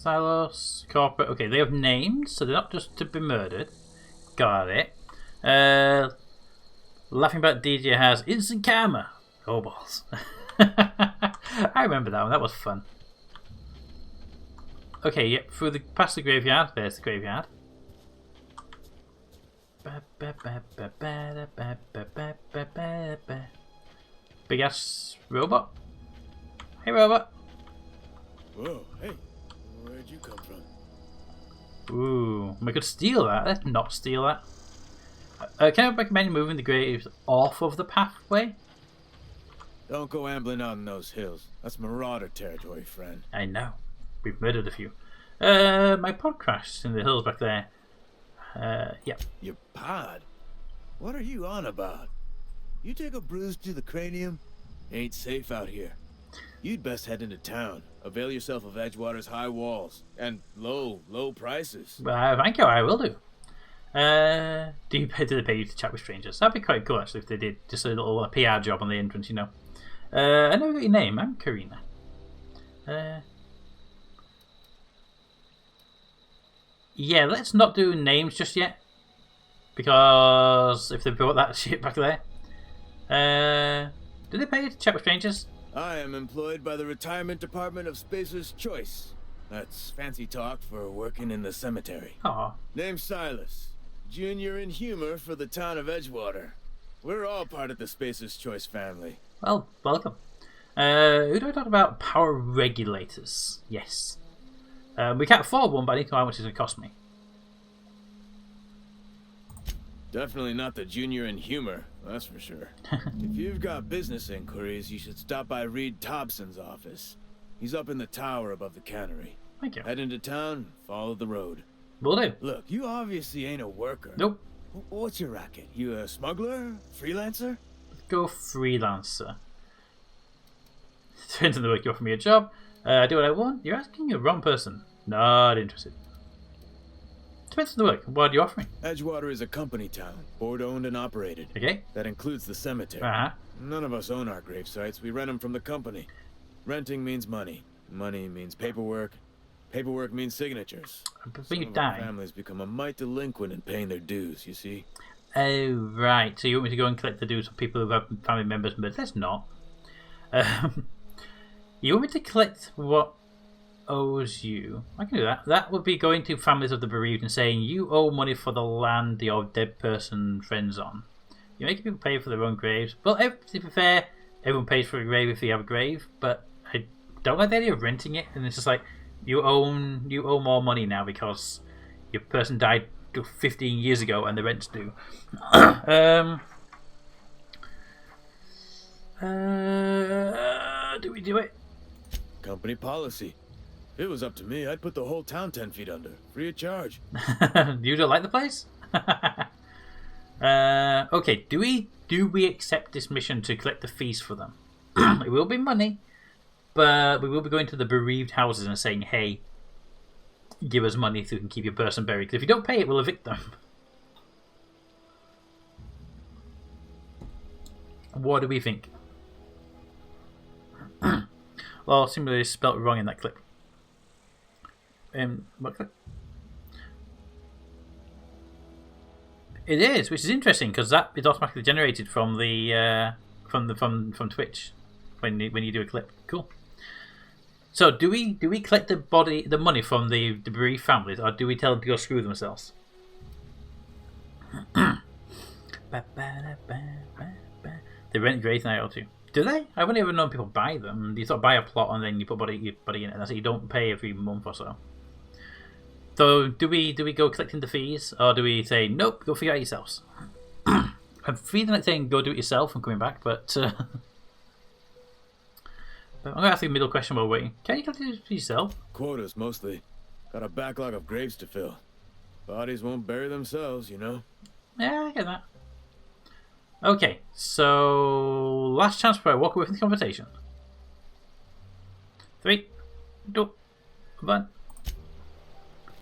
Silos, corporate. Okay, they have names, so they're not just to be murdered. Got it. Laughing about DJ has instant karma. Oh balls. I remember that one. That was fun. Okay, yep. Through the past the graveyard. There's the graveyard. Big ass robot. Hey, robot. Whoa, hey. Where'd you come from? Ooh, we could steal that. Let's not steal that. Can I recommend moving the graves off of the pathway? Don't go ambling out in those hills. That's marauder territory, friend. I know. We've murdered a few. My pod crashed in the hills back there. Yeah. Your pod? What are you on about? You take a bruise to the cranium? Ain't safe out here. You'd best head into town. Avail yourself of Edgewater's high walls. And low prices. Thank you, I will do. Do they pay you to chat with strangers? That'd be quite cool, actually, if they did. Just a little PR job on the entrance, you know. I never got your name. I'm Karina. Yeah, let's not do names just yet. Because if they brought that shit back there. Do they pay you to chat with strangers? I am employed by the Retirement Department of Spacer's Choice. That's fancy talk for working in the cemetery. Aw. Name's Silas. Junior in humor for the town of Edgewater. We're all part of the Spacer's Choice family. Well, welcome. Who do I talk about? Power regulators. Yes. We can't afford one, but I need to know how much it's going to cost me. Definitely not the junior in humor, that's for sure. If you've got business inquiries, you should stop by Reed Tobson's office. He's up in the tower above the cannery. Thank you. Head into town, follow the road. Will do. Look, you obviously ain't a worker. Nope. What's your racket? You a smuggler? Freelancer? Let's go freelancer. Turns in the work, you offer me a job. I do what I want. You're asking the wrong person. Not interested. Depends on the work. What do you offer me? Edgewater is a company town, board owned and operated. Okay. That includes the cemetery. Uh-huh. None of us own our grave sites. We rent them from the company. Renting means money. Money means paperwork. Paperwork means signatures. But Some you of die. our families become a mite delinquent in paying their dues, you see. Oh, right. So you want me to go and collect the dues of people who have family members, but let's not. You want me to collect what owes you? I can do that. That would be going to families of the bereaved and saying, you owe money for the land your dead person friends on. You're making people pay for their own graves. Well, to be fair, everyone pays for a grave if they have a grave, but I don't like the idea of renting it, and it's just like, you owe more money now because your person died 15 years ago and the rent's due. Do we do it? Company policy. If it was up to me, I'd put the whole town 10 feet under, free of charge. You don't like the place? Okay, do we accept this mission to collect the fees for them? It will be money, but we will be going to the bereaved houses and saying, hey, give us money so we can keep your person buried. Because if you don't pay it, we'll evict them. What do we think? Well, seemingly it's spelt wrong in that clip. What clip? It is, which is interesting because that is automatically generated from the from Twitch when you do a clip. Cool. So do we collect the money from the bereaved families, or do we tell them to go screw themselves? They rent graves now too. Do they? I've only ever known people buy them. You sort of buy a plot and then you put your body in it. That's it. You don't pay every month or so. So do we go collecting the fees, or do we say nope, go figure it out yourselves? I'm feeling like saying go do it yourself and coming back, but I'm gonna ask you a middle question while waiting. Can you collect it for yourself? Quotas mostly. Got a backlog of graves to fill. Bodies won't bury themselves, you know. Yeah, I get that. Okay, so last chance before I walk away from the conversation. 3, 2, 1.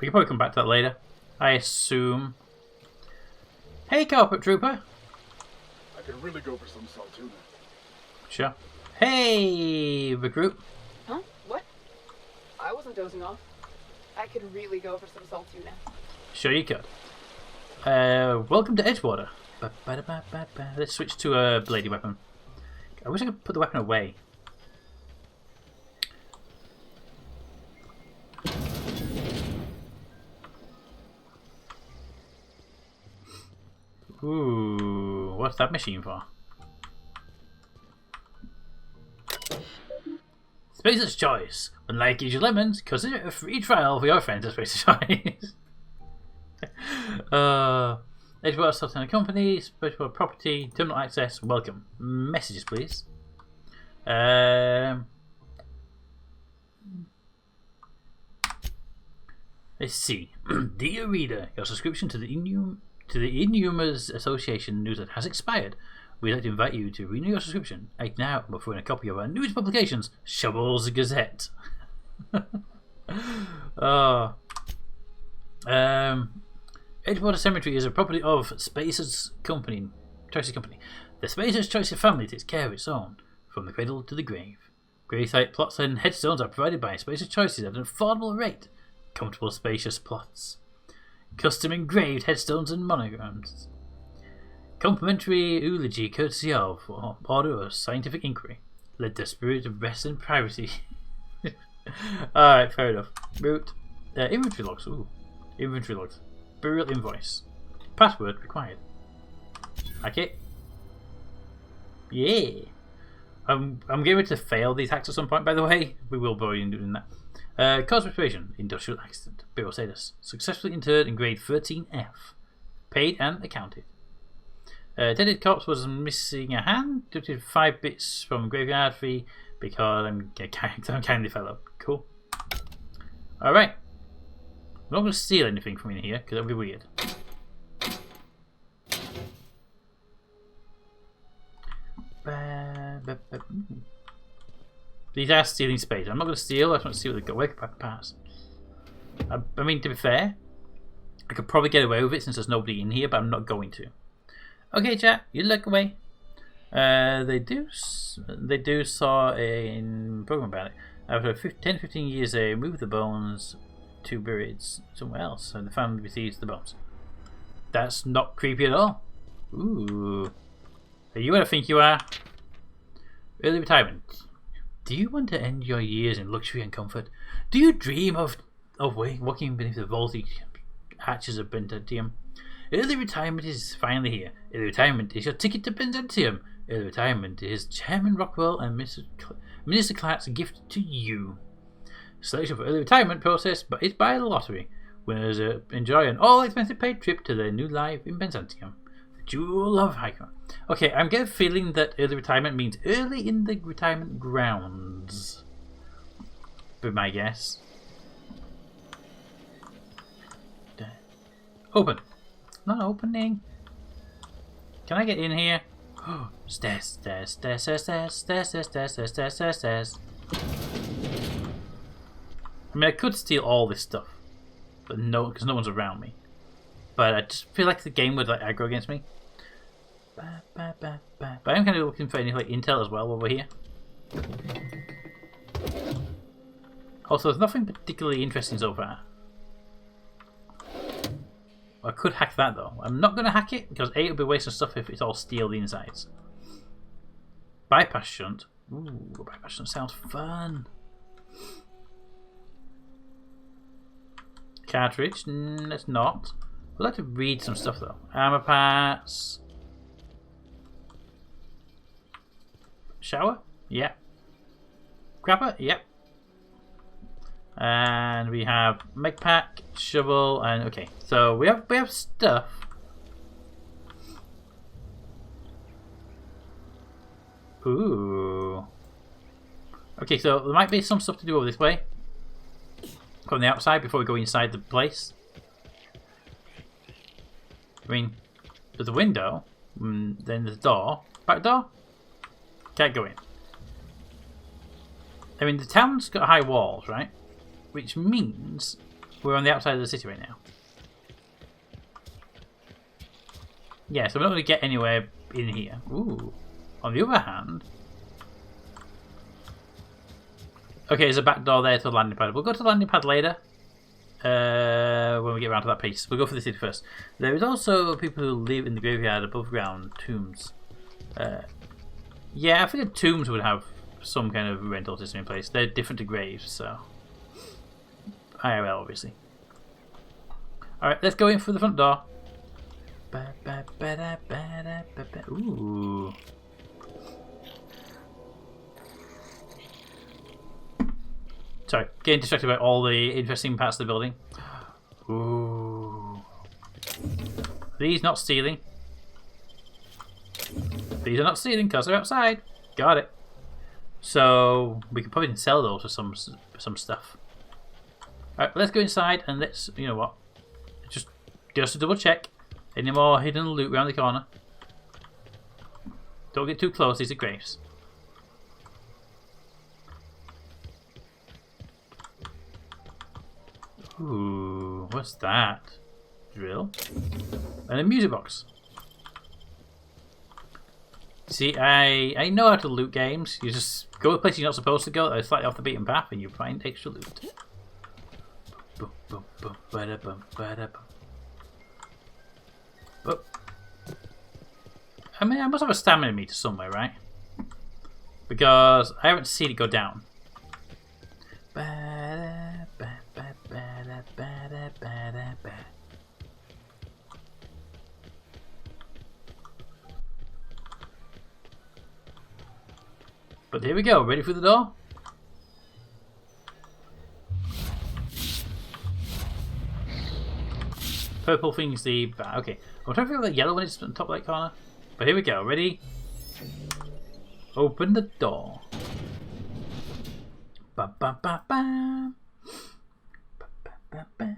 We can probably come back to that later, I assume. Hey, Carpet Trooper. I could really go for some saltuna. Sure. Hey, recruit. Huh? What? I wasn't dozing off. I could really go for some salt tuna. Sure you could. Welcome to Edgewater. Let's switch to a bladey weapon. I wish I could put the weapon away. Ooh, what's that machine for? Spacer's Choice. Unlike each lemons, consider it a free trial for your friends at Spacer's Choice. Edgewater Sultan Company, Edgewater Property, Terminal Access, welcome. Messages, please. Let's see. Dear reader, your subscription to the Inhumans Association newsletter has expired. We'd like to invite you to renew your subscription. Act now and before a copy of our newest publications, Shovel's Gazette. Edgewater Cemetery is a property of Spacer's Company. The Spacer's Choice family takes care of its own, from the cradle to the grave. Gravesite plots and headstones are provided by Spacer's Choices at an affordable rate. Comfortable, spacious plots. Custom engraved headstones and monograms. Complimentary eulogy courtesy of Order of Scientific Inquiry. Let the spirit rest in privacy. Alright, fair enough. Root. Inventory logs. Ooh. Inventory logs. Burial invoice. Password required. Okay. Yeah. I'm going to fail these hacks at some point, by the way. We will be doing that. Cause of expiration. Industrial accident. Burial status. Successfully interred in grade 13F. Paid and accounted. Dead corpse was missing a hand. Deducted 5 bits from graveyard fee because I'm a kindly fellow. Cool. Alright. I'm not going to steal anything from in here because that would be weird. These are stealing space. I'm not going to steal. I just want to see what they've got. Where can I pass? I mean, to be fair, I could probably get away with it since there's nobody in here, but I'm not going to. Okay, chat, you look away. They do saw a program about it. After 10-15 years, they moved the bones to buried somewhere else, and the family receives the bones. That's not creepy at all. Ooh, are you what I think you are? Early retirement. Do you want to end your years in luxury and comfort? Do you dream of walking beneath the vaulted hatches of Byzantium? Early retirement is finally here. Early retirement is your ticket to Byzantium. Early retirement is Chairman Rockwell and Minister Clark's gift to you. Selection for early retirement process is by lottery. Winners enjoy an all-expensive paid trip to their new life in Byzantium. The Jewel of Halcyon. Okay, I'm getting a feeling that early retirement means early in the retirement grounds. Be my guess. Open. Not opening. Can I get in here? Stairs. I mean, I could steal all this stuff, but no, because no one's around me. But I just feel like the game would like aggro against me. But I'm kind of looking for any like intel as well over here. Also, there's nothing particularly interesting so far. I could hack that though. I'm not going to hack it because A, it'll be wasting stuff if it's all steel the insides. Bypass shunt. Ooh, bypass shunt sounds fun. Cartridge. Let's not. I'd like to read some stuff though. Armor parts. Shower? Yep. Grabber? Yep. And we have meg pack, shovel, and okay. So we have stuff. Ooh. Okay, so there might be some stuff to do over this way. From the outside before we go inside the place. I mean, there's a window, then there's a door. Back door? Can't go in. I mean, the town's got high walls, right? Which means we're on the outside of the city right now. Yeah, so we're not going to get anywhere in here. Ooh. On the other hand... Okay, there's a back door there to the landing pad. We'll go to the landing pad later. when we get around to that piece. We'll go for the city first. There is also people who live in the graveyard above ground, tombs. Yeah, I figured tombs would have some kind of rental system in place. They're different to graves, so IRL obviously. Alright, let's go in through the front door. Ooh. Sorry, getting distracted by all the interesting parts of the building. Ooh. These not stealing. These are not stealing because they're outside. Got it. So we can probably sell those for some stuff. Alright, let's go inside and let's, you know what, just to double check. Any more hidden loot around the corner? Don't get too close, these are graves. Ooh, what's that? Drill? And a music box. See, I know how to loot games. You just go to places you're not supposed to go that are slightly off the beaten path and you find extra loot. But I mean, I must have a stamina meter somewhere, right? Because I haven't seen it go down. But here we go, ready for the door? Purple thing's the... okay, I'm trying to figure out that yellow one is on the top right corner. But here we go, ready? Open the door. Ba ba ba ba. Ba ba ba ba.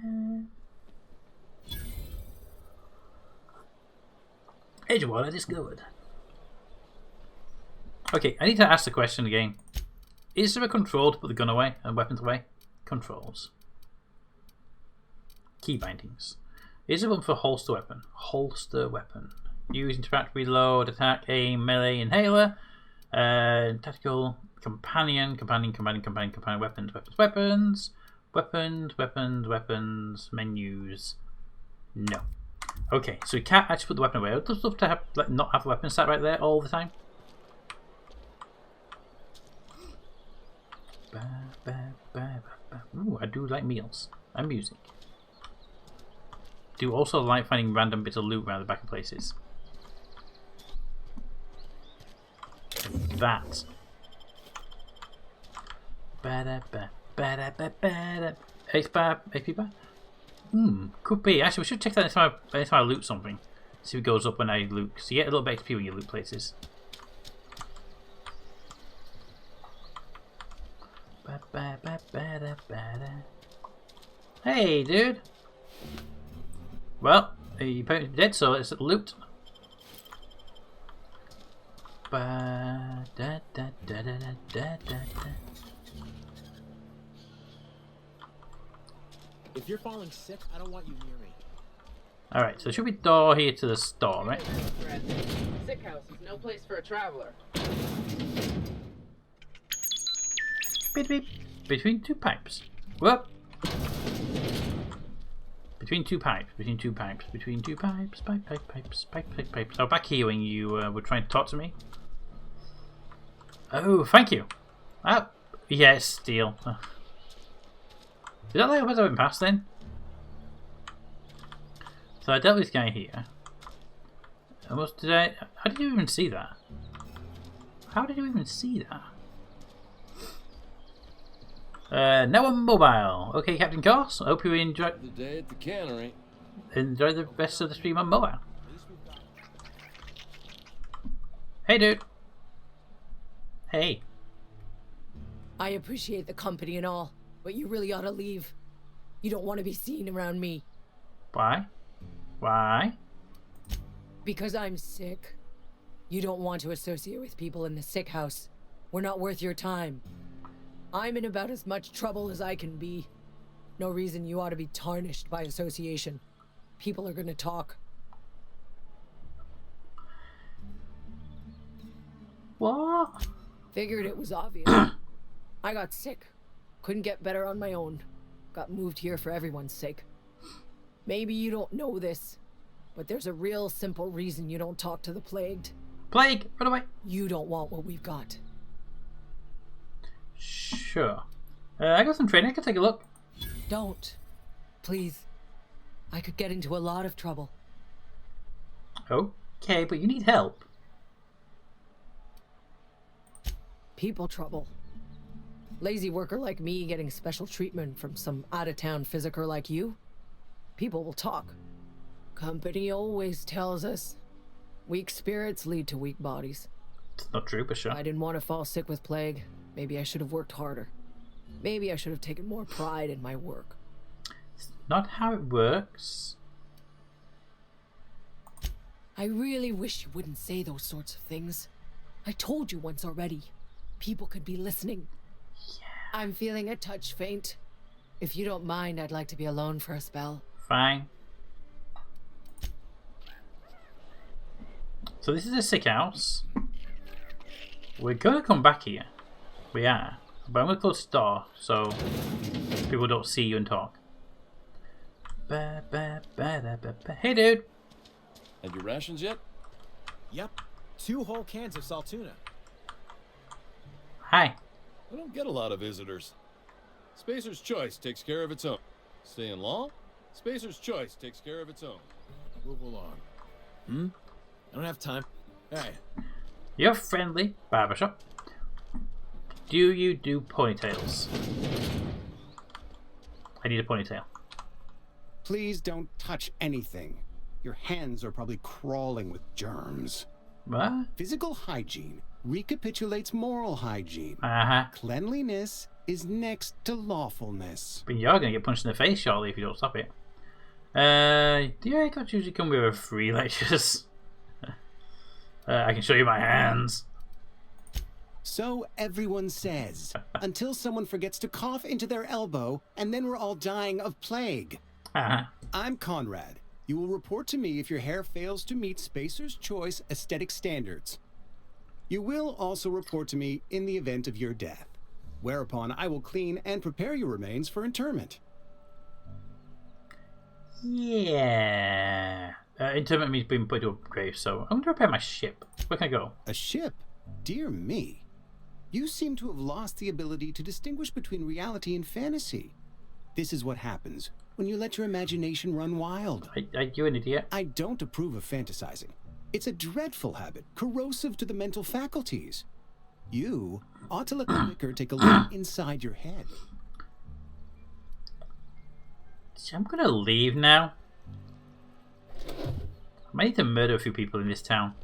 Edgewater discovered. Okay, I need to ask the question again. Is there a control to put the gun away and weapons away? Controls. Key bindings. Is there one for holster weapon? Holster weapon. Use, interact, reload, attack, aim, melee, inhaler. Tactical, companion, weapons, menus. No. Okay, so we can't actually put the weapon away. I'd just love to have, like, not have the weapon sat right there all the time. Ooh, I do like meals and music. Do also like finding random bits of loot around the back of places. That. HP bar? Could be. Actually, we should check that anytime I loot something. See if it goes up when I loot. So you get a little bit of XP when you loot places. Hey, dude. Well, you apparently dead, so let's loot. If you're falling sick, I don't want you near me. Alright, so there should be a door here to the store, right? Sick house is no place for a traveler. Beep beep. Between two pipes. Whoop. Between two pipes. Pipes. Oh, back here when you were trying to talk to me. Oh, thank you. Oh, yes, steel. Is that like what's been past then? So I dealt with this guy here. Almost did I? How did you even see that? How did you even see that? Now I'm mobile. Okay, Captain Course. I hope you enjoy The day at the cannery. Enjoy the rest of the stream on mobile. Hey, dude. Hey. I appreciate the company and all, but you really ought to leave. You don't want to be seen around me. Why? Why? Because I'm sick. You don't want to associate with people in the sick house. We're not worth your time. I'm in about as much trouble as I can be. No reason you ought to be tarnished by association. People are gonna talk. What? Figured it was obvious. I got sick. Couldn't get better on my own. got moved here for everyone's sake. Maybe you don't know this, but there's a real simple reason you don't talk to the plagued. Plague, run away. You don't want what we've got. Sure. I got some training. I can take a look. Don't. Please. I could get into a lot of trouble. Okay, but you need help. People trouble. Lazy worker like me getting special treatment from some out-of-town physiker like you. People will talk. Company always tells us weak spirits lead to weak bodies. It's not true, but sure. I didn't want to fall sick with plague. Maybe I should have worked harder. Maybe I should have taken more pride in my work. It's not how it works. I really wish you wouldn't say those sorts of things. I told you once already. People could be listening. Yeah. I'm feeling a touch faint. If you don't mind, I'd like to be alone for a spell. Fine. So this is a sick house. We're gonna come back here. We are. But I'm gonna close the door so people don't see you and talk. Hey dude! Had your rations yet? Yep. 2 whole cans of salt tuna. Hi. I don't get a lot of visitors. Spacer's Choice takes care of its own. Staying long? Spacer's Choice takes care of its own. Move along. I don't have time. Hey. You're friendly. Barbershop. Do you do ponytails? I need a ponytail. Please don't touch anything. Your hands are probably crawling with germs. What? Physical hygiene recapitulates moral hygiene. Uh-huh. Cleanliness is next to lawfulness. But you're gonna get punched in the face shortly if you don't stop it. Do your haircuts usually come with free lectures? I can show you my hands. So everyone says, until someone forgets to cough into their elbow, and then we're all dying of plague. Uh-huh. I'm Conrad. You will report to me if your hair fails to meet Spacer's Choice aesthetic standards. You will also report to me in the event of your death, whereupon I will clean and prepare your remains for interment. Yeah. Interment means being put to a grave, so I'm going to repair my ship. Where can I go? A ship? Dear me. You seem to have lost the ability to distinguish between reality and fantasy. This is what happens when you let your imagination run wild. Are you an idiot? I don't approve of fantasizing. It's a dreadful habit, corrosive to the mental faculties. You ought to let the liquor take a look inside your head. I'm going to leave now. I might need to murder a few people in this town.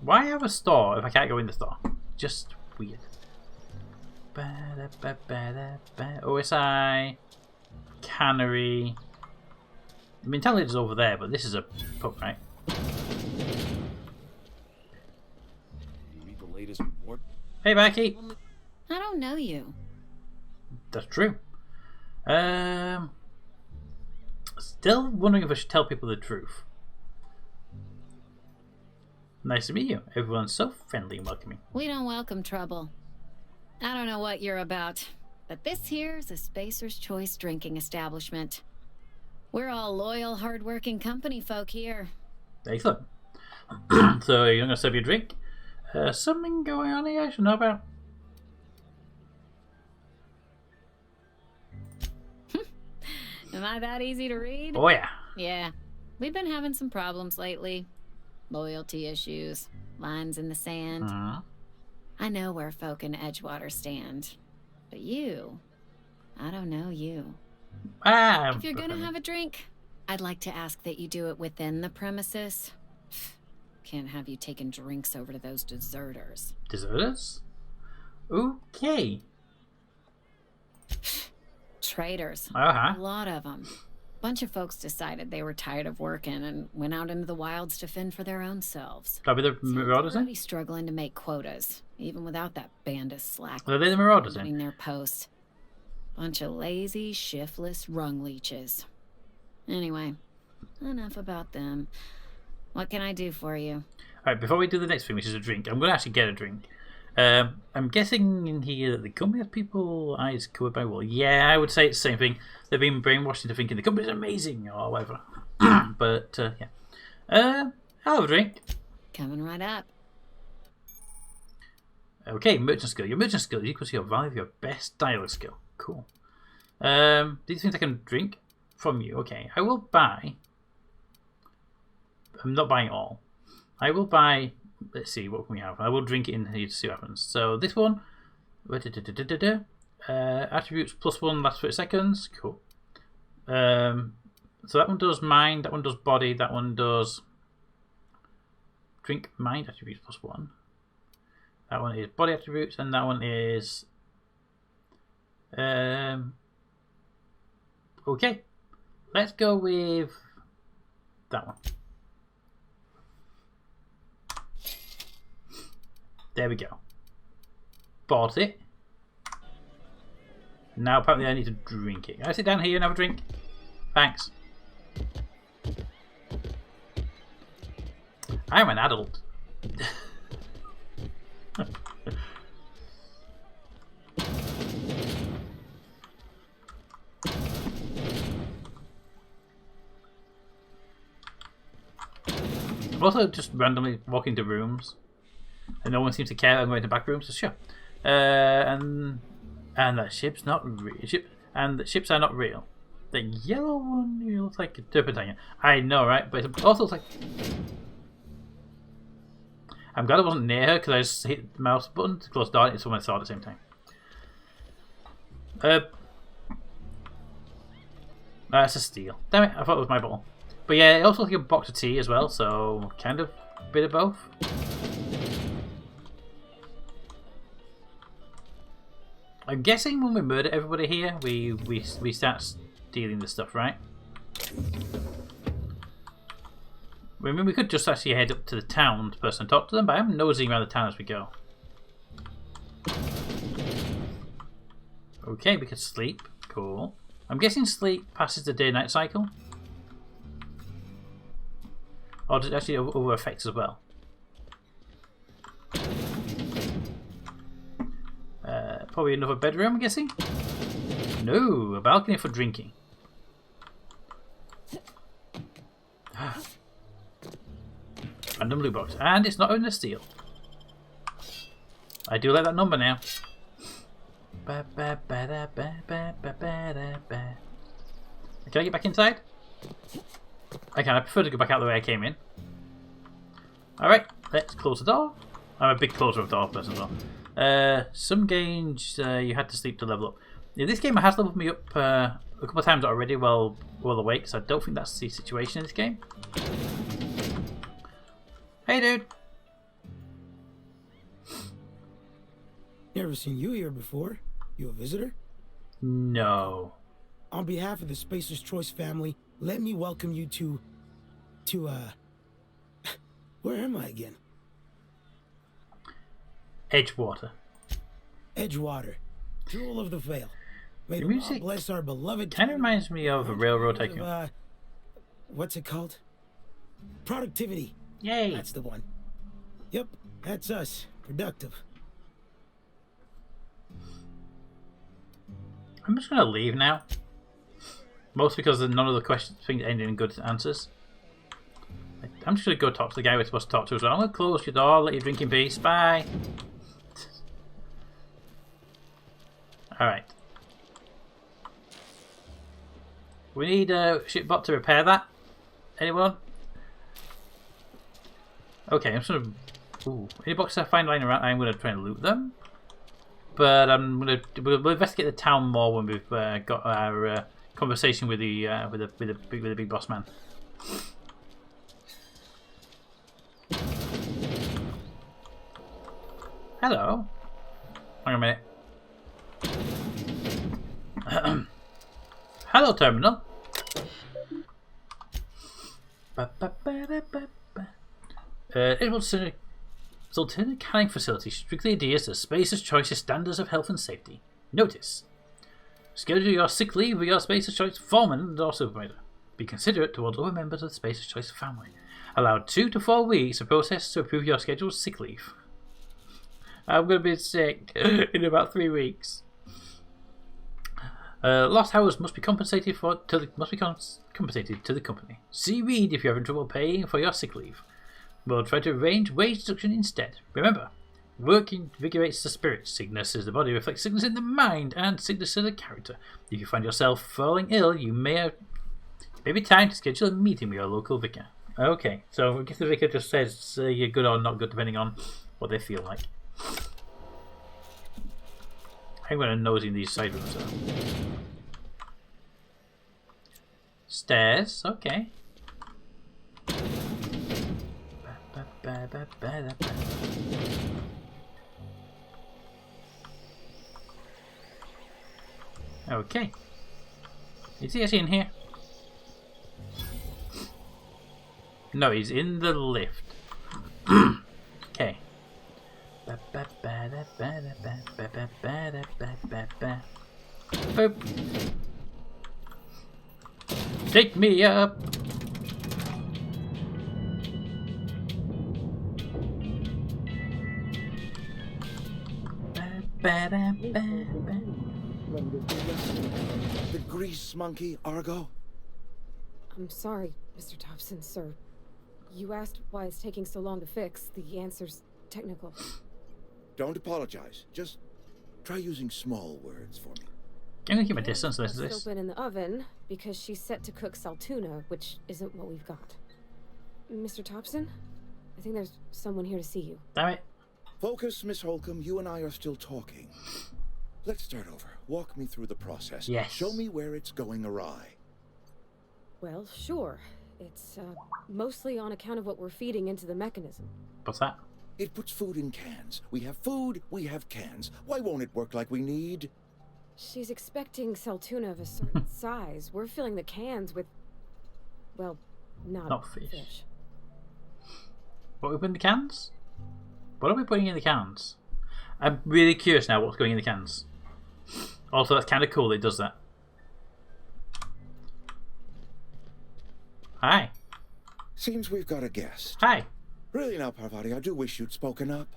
Why have a store if I can't go in the store? Just weird. OSI. Cannery. I mean, Intelligence is over there, but this is a pub, right? Read the latest report. Hey, Becky. I don't know you. That's true. Still wondering if I should tell people the truth. Nice to meet you. Everyone's so friendly and welcoming. We don't welcome trouble. I don't know what you're about, but this here's a Spacer's Choice drinking establishment. We're all loyal, hard-working company folk here. Excellent. So you're going to serve your drink? Something going on here I should know about? Am I that easy to read? Oh yeah. Yeah. We've been having some problems lately. Loyalty issues, lines in the sand. I know where folk in Edgewater stand. But you, I don't know you. If you're gonna have a drink, I'd like to ask that you do it within the premises. Can't have you taking drinks over to those deserters. Deserters? Okay. Traitors. Uh-huh. A lot of them. Bunch of folks decided they were tired of working and went out into the wilds to fend for their own selves. Are they the Marauders They're then? already struggling to make quotas, even without that band of slack. Are they the Marauders then? Doing their posts. Bunch of lazy, shiftless rung leeches. Anyway, enough about them. What can I do for you? Alright, before we do the next thing, which is a drink, I'm going to actually get a drink. I'm guessing in here that the company has people eyes covered by wool. Yeah, I would say it's the same thing. They've been brainwashed into thinking the company's amazing or whatever. But, yeah. I'll have a drink. Coming right up. Okay, merchant skill. Your merchant skill is equal to your value of your best dialogue skill. Cool. These things I can drink from you. Okay, I will buy. I'm not buying all. I will buy. Let's see what can we have. I will drink it in here to see what happens. So this one, attributes +1 lasts 30 seconds. Cool. So that one does mind. That one does body. That one does drink mind attributes +1. That one is body attributes, and that one is okay. Let's go with that one. There we go. Bought it. Now apparently I need to drink it. Can I sit down here and have a drink? Thanks. I'm an adult. I'm also just randomly walking to rooms, and no one seems to care. I'm going to back rooms, so sure. And that ship's not real. And the ships are not real. The yellow one looks like a turpentine. I know, right? But it also looks like. I'm glad I wasn't near her because I just hit the mouse button to close the door and someone saw at the same time. That's a steal. Damn it, I thought it was my bottle. But yeah, it also looks like a box of tea as well, so kind of a bit of both. I'm guessing when we murder everybody here, we start stealing the stuff, right? I mean, we could just actually head up to the town person and talk to them, but I'm nosing around the town as we go. Okay, we could sleep. Cool. I'm guessing sleep passes the day-night cycle. Or does it actually other effects as well? Probably another bedroom, I'm guessing? No, a balcony for drinking. Random loot box. And it's not in a steal. I do like that number now. Can I get back inside? I can. I prefer to go back out the way I came in. Alright, let's close the door. I'm a big closer of door person as well. Some games you had to sleep to level up. Yeah, this game has leveled me up a couple of times already while awake, so I don't think that's the situation in this game. Hey, dude. Never seen you here before. You a visitor? No. On behalf of the Spacer's Choice family, let me welcome you to where am I again? Edgewater. Edgewater, Jewel of the Vale. May The the music law bless our beloved. kind of reminds me of a railroad tycoon. What's it called? Productivity. Yay! That's the one. Yep, that's us. Productive. I'm just gonna leave now. Mostly because none of the questions things ended in good answers. I'm just gonna go talk to the guy we're supposed to talk to as well. I'm gonna close your door, let you drink in peace. Bye. Alright. We need a shipbot to repair that. Anyone? Okay, I'm just gonna. Ooh, any boxes I find lying around, I'm gonna try and loot them. But we'll investigate the town more when we've got our conversation with the big boss man. Hello. Hang on a minute. Hello, terminal. Edgewater alternate canning facility strictly adheres to Spacer's Choice's standards of health and safety. Notice: schedule your sick leave with your Spacer's Choice foreman or supervisor. Be considerate towards other members of the Spacer's Choice family. Allow 2 to 4 weeks of process to approve your scheduled sick leave. I'm going to be sick in about 3 weeks. Lost hours must be compensated to the company. See Reed if you're having trouble paying for your sick leave. We'll try to arrange wage deduction instead. Remember, work invigorates the spirit. Sickness is the body reflects sickness in the mind, and sickness is the character. If you find yourself falling ill, you may be time to schedule a meeting with your local vicar. Okay, so I guess the vicar just says you're good or not good depending on what they feel like. I'm going to nosy in these side rooms. Stairs, okay. Okay. Is he actually in here? No, he's in the lift. Okay. Boop. Take me up. The grease monkey, Argo? I'm sorry, Mr. Tobson, sir. You asked why it's taking so long to fix. The answer's technical. Don't apologize. Just try using small words for me. I'm gonna keep my distance. This is It's open in the oven because she's set to cook saltuna, which isn't what we've got. Mr. Tobson, I think there's someone here to see you. Damn it. Focus, Miss Holcomb. You and I are still talking. Let's start over. Walk me through the process. Yes. Show me where it's going awry. Well, sure. It's mostly on account of what we're feeding into the mechanism. What's that? It puts food in cans. We have food, we have cans. Why won't it work like we need? She's expecting saltuna of a certain size. We're filling the cans with, well, not fish. What we put in the cans? What are we putting in the cans? I'm really curious now what's going in the cans. Also, that's kind of cool that it does that. Hi. Seems we've got a guest. Hi. Really now, Parvati, I do wish you'd spoken up.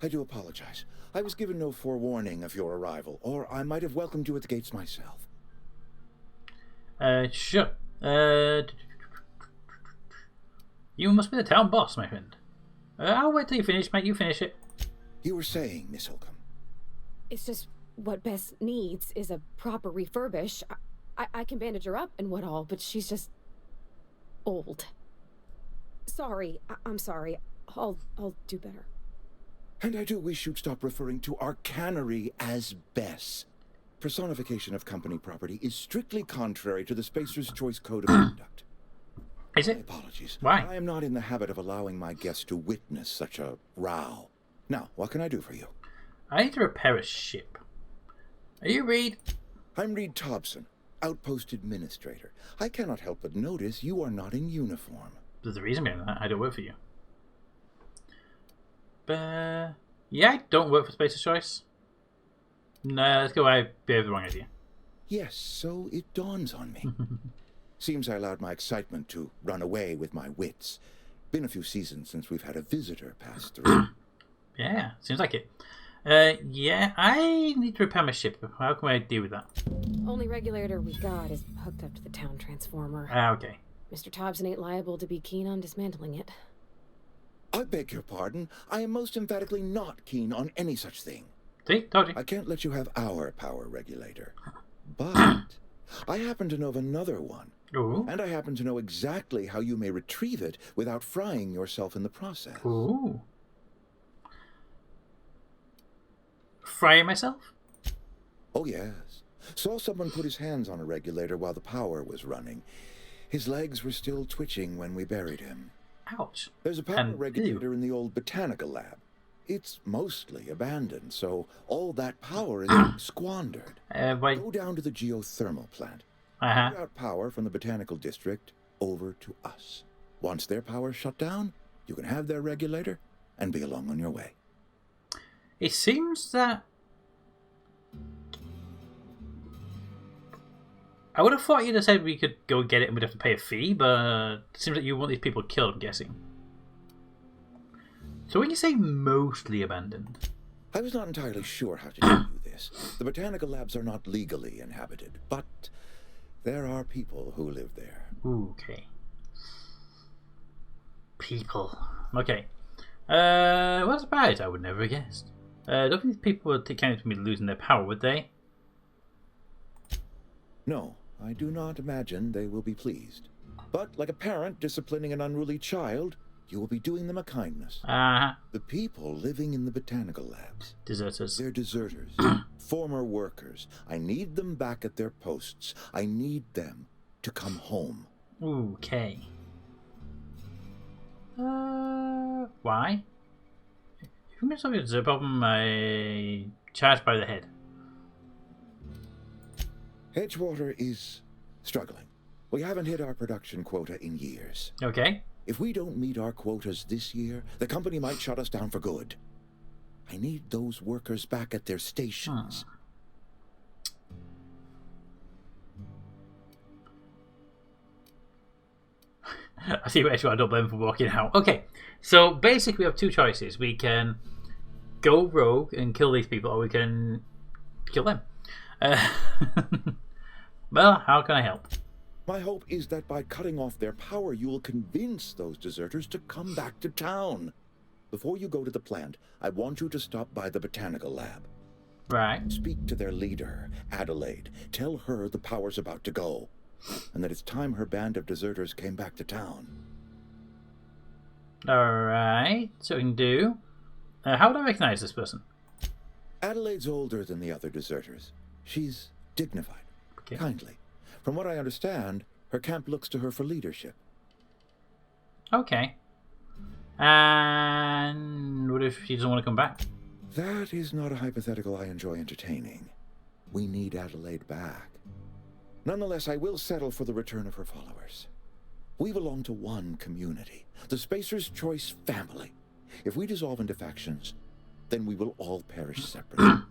I do apologize. I was given no forewarning of your arrival, or I might have welcomed you at the gates myself. Sure. You must be the town boss, my friend. I'll wait till you finish, mate. You finish it. You were saying, Miss Holcomb. It's just what Bess needs is a proper refurbish. I can bandage her up and what all, but she's just old. Sorry, I'm sorry. I'll do better. And I do wish you'd stop referring to our cannery as Bess. Personification of company property is strictly contrary to the Spacer's Choice Code of Conduct. Is it? My apologies. Why? I am not in the habit of allowing my guests to witness such a row. Now, what can I do for you? I need to repair a ship. Are you Reed? I'm Reed Tobson, Outpost Administrator. I cannot help but notice you are not in uniform. There's a reason behind that. I don't work for you. Yeah, I don't work for Spacer's Choice. No, let's go. I gave the wrong idea. Yes, so it dawns on me. Seems I allowed my excitement to run away with my wits. Been a few seasons since we've had a visitor pass through. Yeah, seems like it. Yeah, I need to repair my ship. How can I deal with that? Only regulator we got is hooked up to the town transformer. Okay. Mr. Tobson ain't liable to be keen on dismantling it. I beg your pardon. I am most emphatically not keen on any such thing. See? Told you. I can't let you have our power regulator. But I happen to know of another one. Ooh. And I happen to know exactly how you may retrieve it without frying yourself in the process. Ooh. Frying myself? Oh, yes. Saw someone put his hands on a regulator while the power was running. His legs were still twitching when we buried him. Ouch. There's a power regulator in the old botanical lab. It's mostly abandoned, so all that power is being squandered. Go down to the geothermal plant. Put out power from the botanical district over to us. Once their power's shut down, you can have their regulator and be along on your way. It seems that I would have thought you'd have said we could go get it and we'd have to pay a fee, but it seems like you want these people killed, I'm guessing. So when you say mostly abandoned... I was not entirely sure how to tell you this. The botanical labs are not legally inhabited, but there are people who live there. Okay. People. Okay. Well, surprised. I would never have guessed. I don't think these people would count me losing their power, would they? No, I do not imagine they will be pleased. But like a parent disciplining an unruly child, you will be doing them a kindness. The people living in the botanical labs. Deserters. They're deserters. Former workers. I need them back at their posts. I need them to come home. Okay. Why? Who makes up the problem? Charged by the head. Edgewater is struggling. We haven't hit our production quota in years. Okay. If we don't meet our quotas this year, the company might shut us down for good. I need those workers back at their stations. I see what I don't blame for walking out. Okay, so basically we have two choices. We can go rogue and kill these people, or we can kill them. Well, how can I help? My hope is that by cutting off their power, you will convince those deserters to come back to town. Before you go to the plant, I want you to stop by the botanical lab. Right. Speak to their leader, Adelaide. Tell her the power's about to go, and that it's time her band of deserters came back to town. Alright, so we can do... how would I recognize this person? Adelaide's older than the other deserters. She's dignified, kindly. From what I understand, her camp looks to her for leadership. Okay. And what if she doesn't want to come back? That is not a hypothetical I enjoy entertaining. We need Adelaide back. Nonetheless, I will settle for the return of her followers. We belong to one community, the Spacer's Choice family. If we dissolve into factions, then we will all perish separately.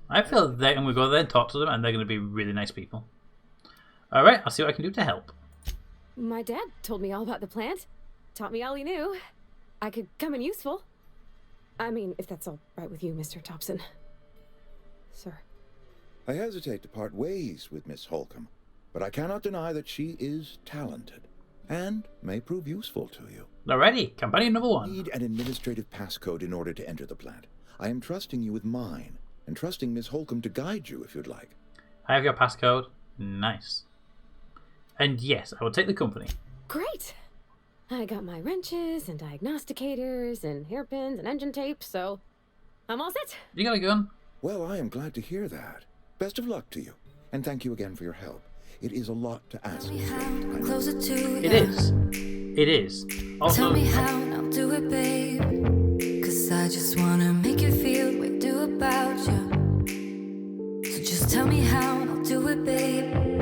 I feel that I'm going to go there and talk to them, and they're going to be really nice people. Alright, I'll see what I can do to help. My dad told me all about the plant. Taught me all he knew. I could come in useful. I mean, if that's all right with you, Mr. Tobson. Sir. I hesitate to part ways with Miss Holcomb, but I cannot deny that she is talented and may prove useful to you. Alrighty, companion number one. I need an administrative passcode in order to enter the plant. I am trusting you with mine, and trusting Miss Holcomb to guide you if you'd like. I have your passcode. Nice. And yes, I will take the company. Great! I got my wrenches and diagnosticators and hairpins and engine tape, so I'm all set. You got a gun? Well, I am glad to hear that. Best of luck to you, and thank you again for your help. It is a lot to ask. It is. It is. Also, tell me how, and I'll do it, babe. 'Cause I just wanna make you feel what I do about you. So just tell me how, and I'll do it, babe.